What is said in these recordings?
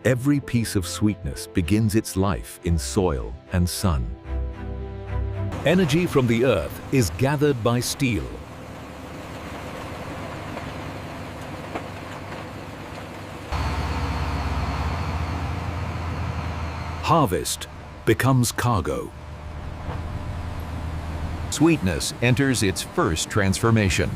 Every piece of sweetness begins its life in soil and sun. Energy from the earth is gathered by steel. Harvest becomes cargo. Sweetness enters its first transformation.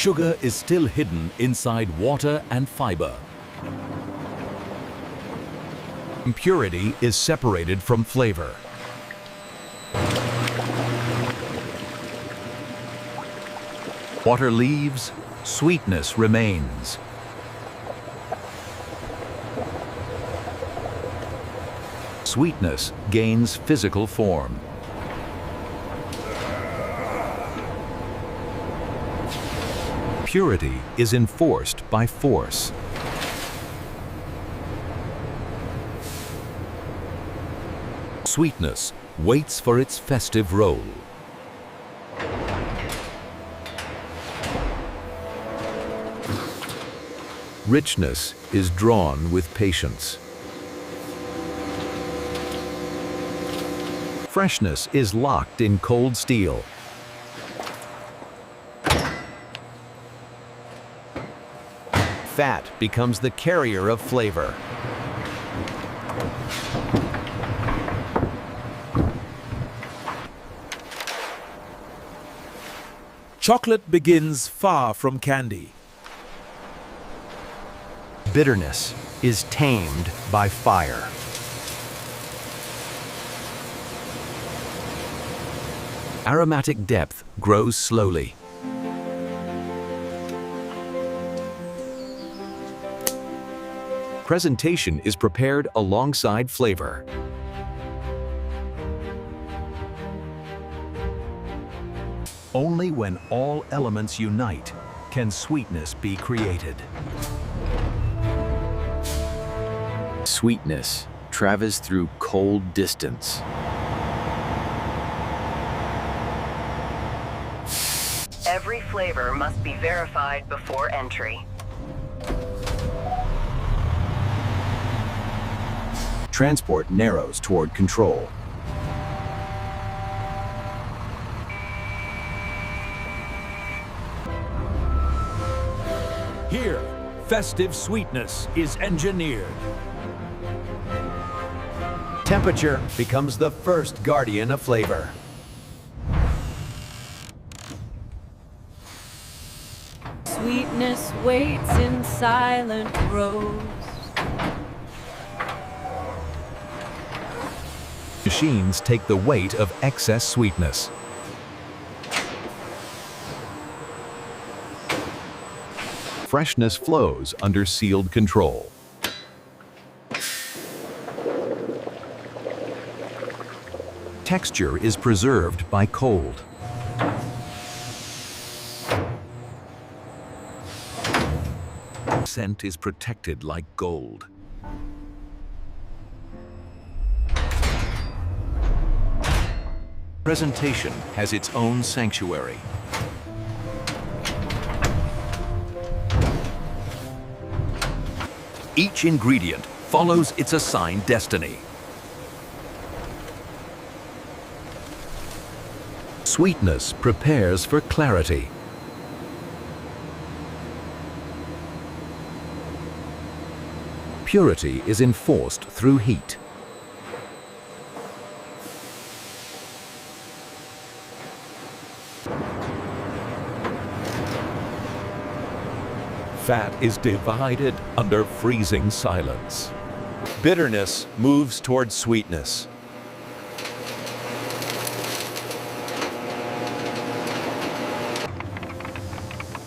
Sugar is still hidden inside water and fiber. Impurity is separated from flavor. Water leaves, sweetness remains. Sweetness gains physical form. Purity is enforced by force. Sweetness waits for its festive role. Richness is drawn with patience. Freshness is locked in cold steel. Fat becomes the carrier of flavor. Chocolate begins far from candy. Bitterness is tamed by fire. Aromatic depth grows slowly. Presentation is prepared alongside flavor. Only when all elements unite can sweetness be created. Sweetness travels through cold distance. Every flavor must be verified before entry. Transport narrows toward control. Here, festive sweetness is engineered. Temperature becomes the first guardian of flavor. Sweetness waits in silent rows. Machines take the weight of excess sweetness. Freshness flows under sealed control. Texture is preserved by cold. Scent is protected like gold. Presentation has its own sanctuary. Each ingredient follows its assigned destiny. Sweetness prepares for clarity. Purity is enforced through heat. Fat is divided under freezing silence. Bitterness moves toward sweetness.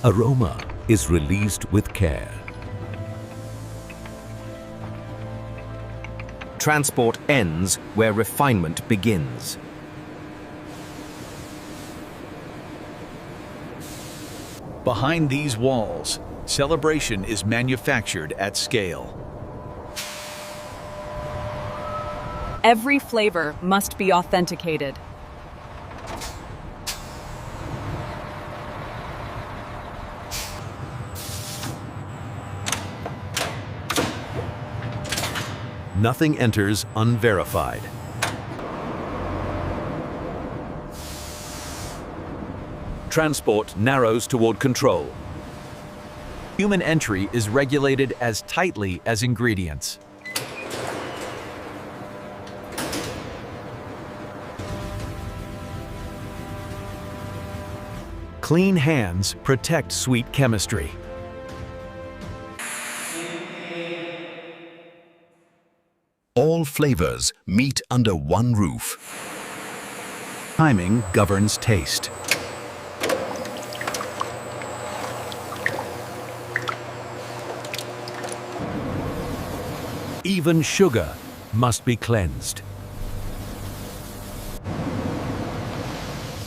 Aroma is released with care. Transport ends where refinement begins. Behind these walls, celebration is manufactured at scale. Every flavor must be authenticated. Nothing enters unverified. Transport narrows toward control. Human entry is regulated as tightly as ingredients. Clean hands protect sweet chemistry. All flavors meet under one roof. Timing governs taste. Even sugar must be cleansed.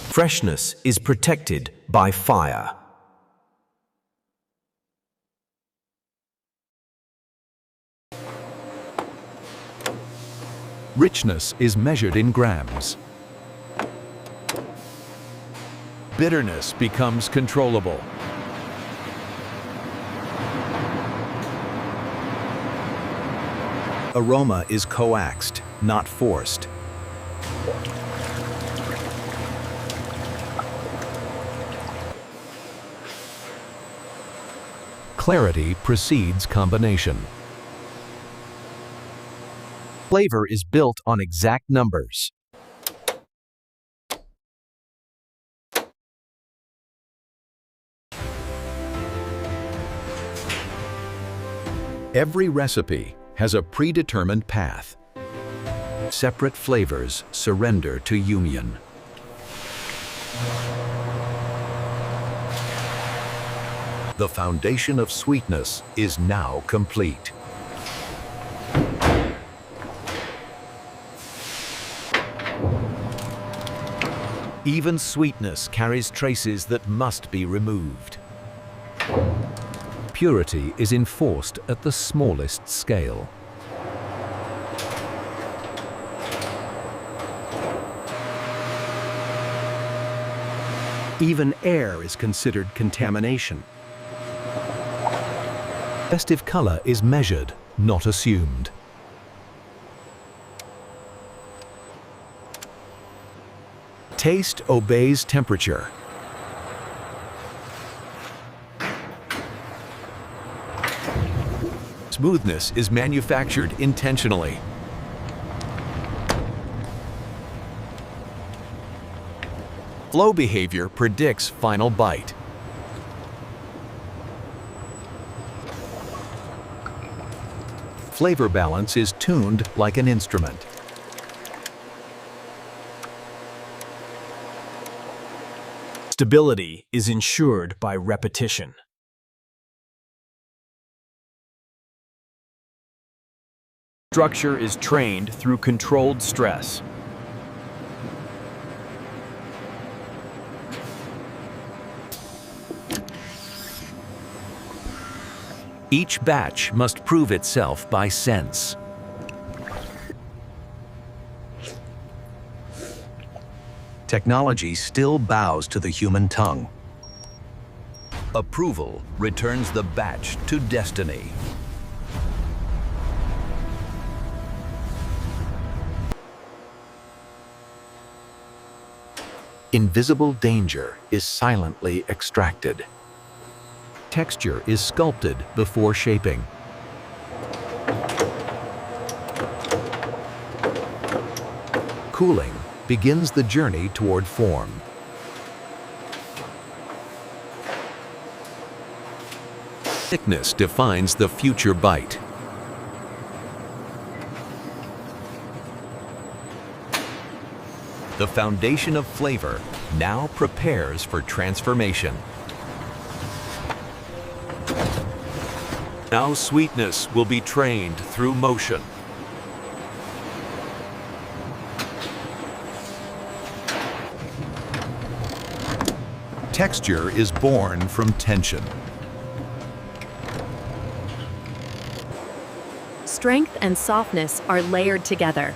Freshness is protected by fire. Richness is measured in grams. Bitterness becomes controllable. Aroma is coaxed, not forced. Clarity precedes combination. Flavor is built on exact numbers. Every recipe has a predetermined path. Separate flavors surrender to union. The foundation of sweetness is now complete. Even sweetness carries traces that must be removed. Purity is enforced at the smallest scale. Even air is considered contamination. Festive color is measured, not assumed. Taste obeys temperature. Smoothness is manufactured intentionally. Flow behavior predicts final bite. Flavor balance is tuned like an instrument. Stability is ensured by repetition. Structure is trained through controlled stress. Each batch must prove itself by sense. Technology still bows to the human tongue. Approval returns the batch to destiny. Invisible danger is silently extracted. Texture is sculpted before shaping. Cooling begins the journey toward form. Thickness defines the future bite. The foundation of flavor now prepares for transformation. Now sweetness will be trained through motion. Texture is born from tension. Strength and softness are layered together.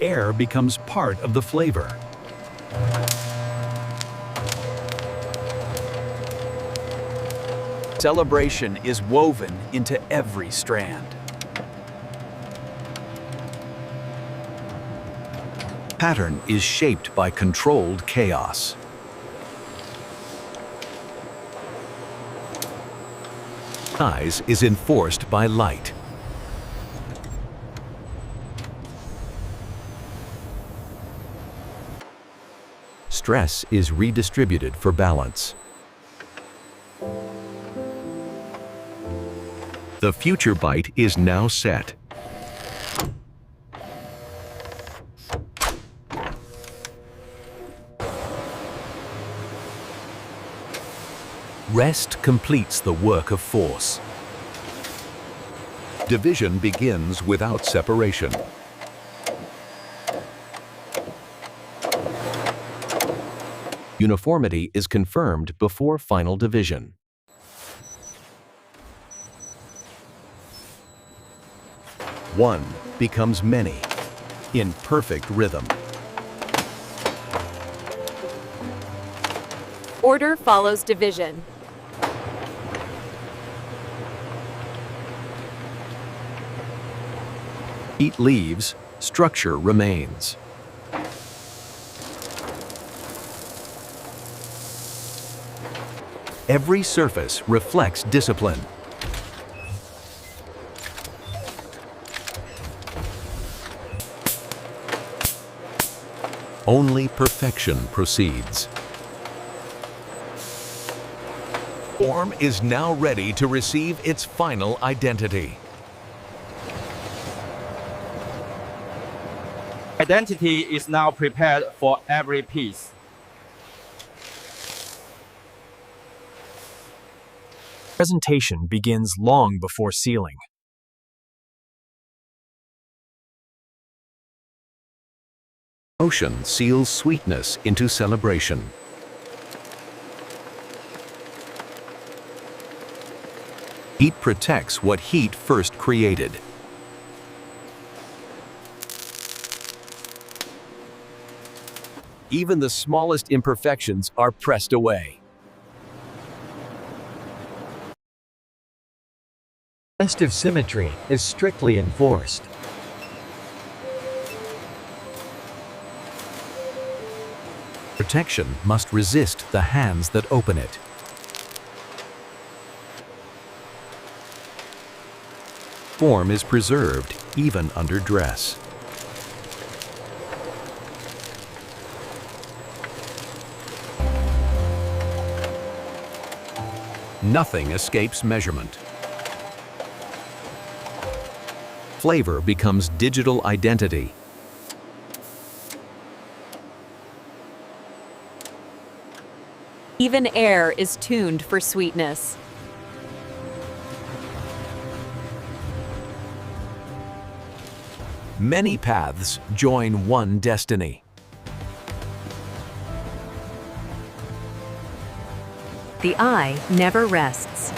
Air becomes part of the flavor. Celebration is woven into every strand. Pattern is shaped by controlled chaos. Size is enforced by light. Stress is redistributed for balance. The future bite is now set. Rest completes the work of force. Division begins without separation. Uniformity is confirmed before final division. One becomes many in perfect rhythm. Order follows division. Heat leaves, structure remains. Every surface reflects discipline. Only perfection proceeds. Form is now ready to receive its final identity. Identity is now prepared for every piece. Presentation begins long before sealing. Motion seals sweetness into celebration. Heat protects what heat first created. Even the smallest imperfections are pressed away. Festive symmetry is strictly enforced. Protection must resist the hands that open it. Form is preserved even under dress. Nothing escapes measurement. Flavor becomes digital identity. Even air is tuned for sweetness. Many paths join one destiny. The eye never rests.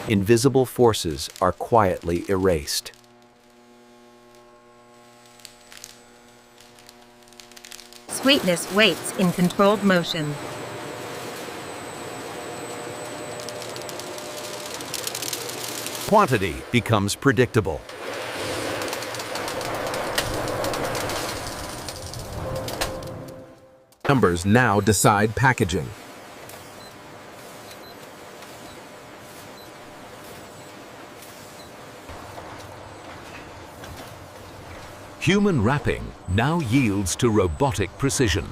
Invisible forces are quietly erased. Sweetness waits in controlled motion. Quantity becomes predictable. Numbers now decide packaging. Human wrapping now yields to robotic precision.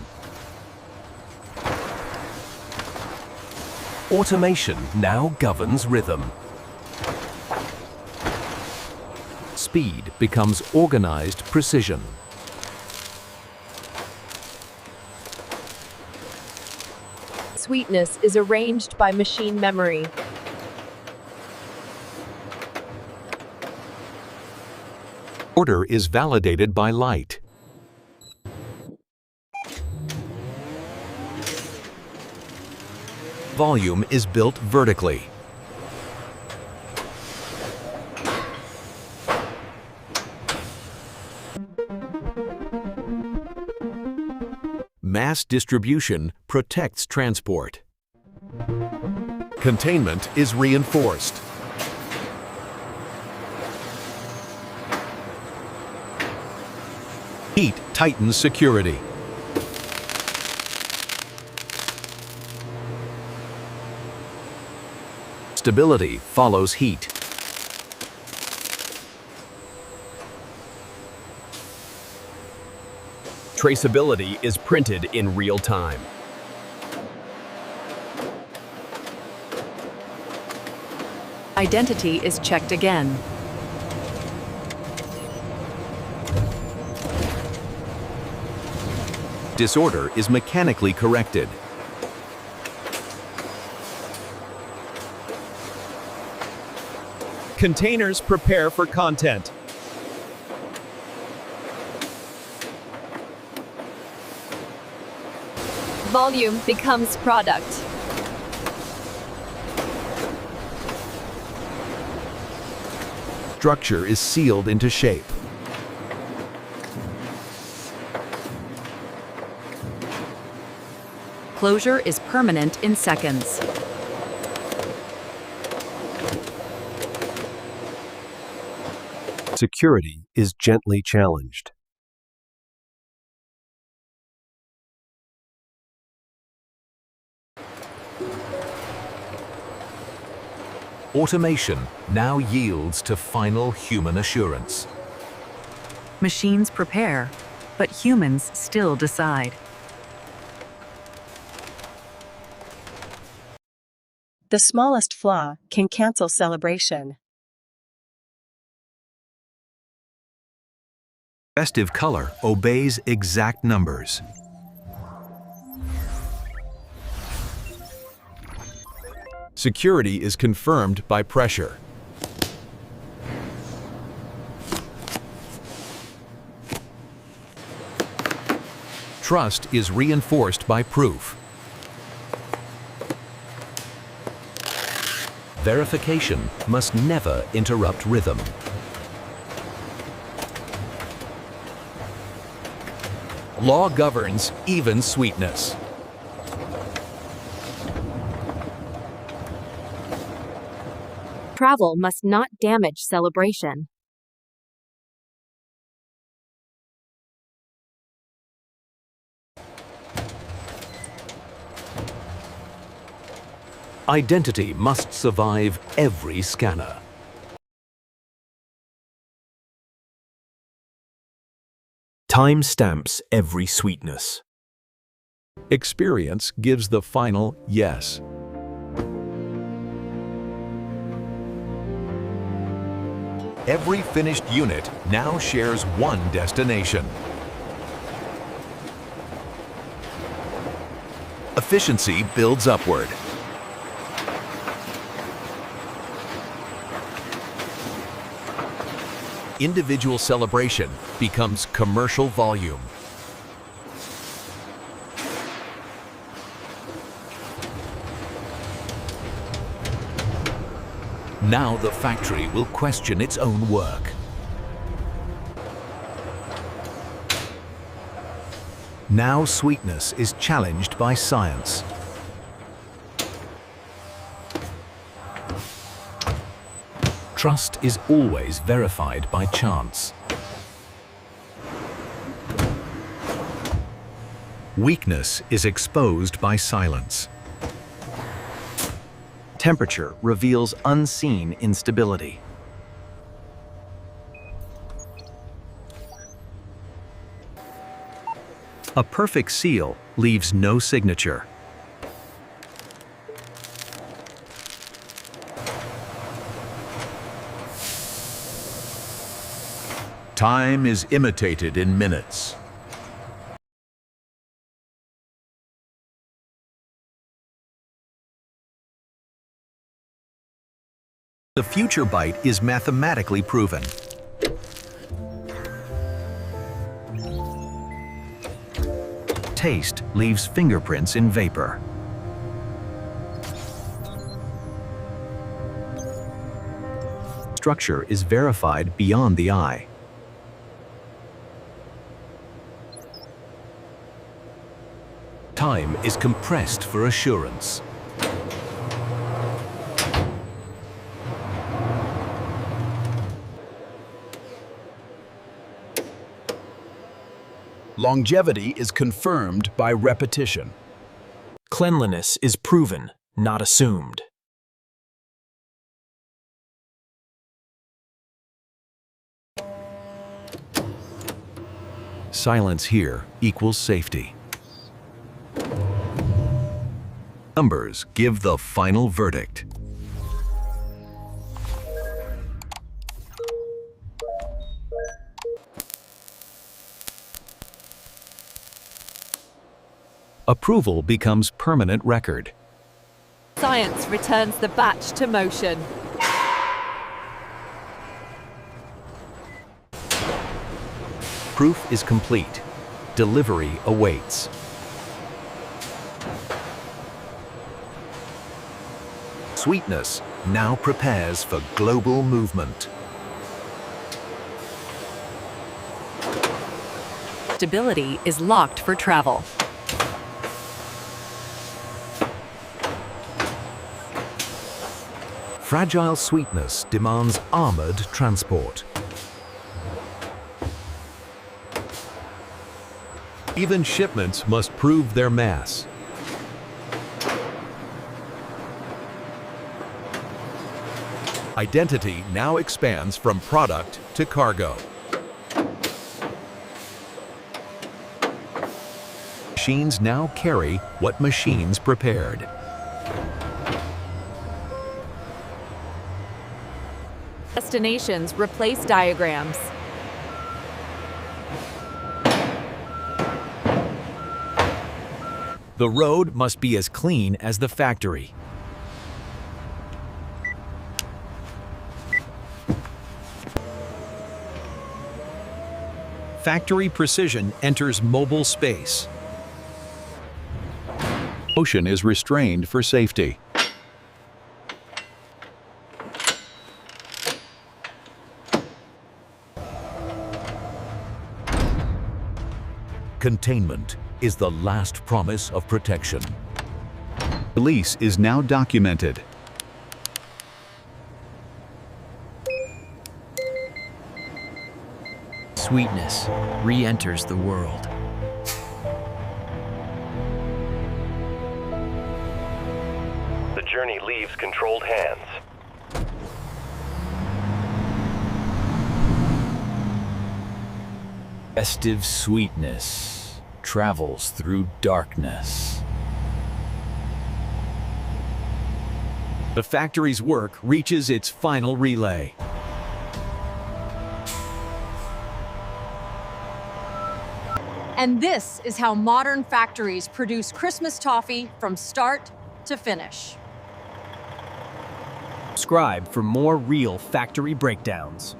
Automation now governs rhythm. Speed becomes organized precision. Sweetness is arranged by machine memory. Order is validated by light. Volume is built vertically. Mass distribution protects transport. Containment is reinforced. Heat tightens security. Stability follows heat. Traceability is printed in real time. Identity is checked again. Disorder is mechanically corrected. Containers prepare for content. Volume becomes product. Structure is sealed into shape. Closure is permanent in seconds. Security is gently challenged. Automation now yields to final human assurance. Machines prepare, but humans still decide. The smallest flaw can cancel celebration. Festive color obeys exact numbers. Security is confirmed by pressure. Trust is reinforced by proof. Verification must never interrupt rhythm. Law governs even sweetness. Travel must not damage celebration. Identity must survive every scanner. Time stamps every sweetness. Experience gives the final yes. Every finished unit now shares one destination. Efficiency builds upward. Individual celebration becomes commercial volume. Now the factory will question its own work. Now sweetness is challenged by science. Trust is always verified by chance. Weakness is exposed by silence. Temperature reveals unseen instability. A perfect seal leaves no signature. Time is imitated in minutes. The future bite is mathematically proven. Taste leaves fingerprints in vapor. Structure is verified beyond the eye. Time is compressed for assurance. Longevity is confirmed by repetition. Cleanliness is proven, not assumed. Silence here equals safety. Numbers give the final verdict. Approval becomes permanent record. Science returns the batch to motion. Proof is complete. Delivery awaits. Sweetness now prepares for global movement. Stability is locked for travel. Fragile sweetness demands armored transport. Even shipments must prove their mass. Identity now expands from product to cargo. Machines now carry what machines prepared. Destinations replace diagrams. The road must be as clean as the factory. Factory precision enters mobile space. Motion is restrained for safety. Containment is the last promise of protection. Release is now documented. Sweetness re-enters the world. The journey leaves controlled hands. Festive sweetness travels through darkness. The factory's work reaches its final relay. And this is how modern factories produce Christmas toffee from start to finish. Subscribe for more real factory breakdowns.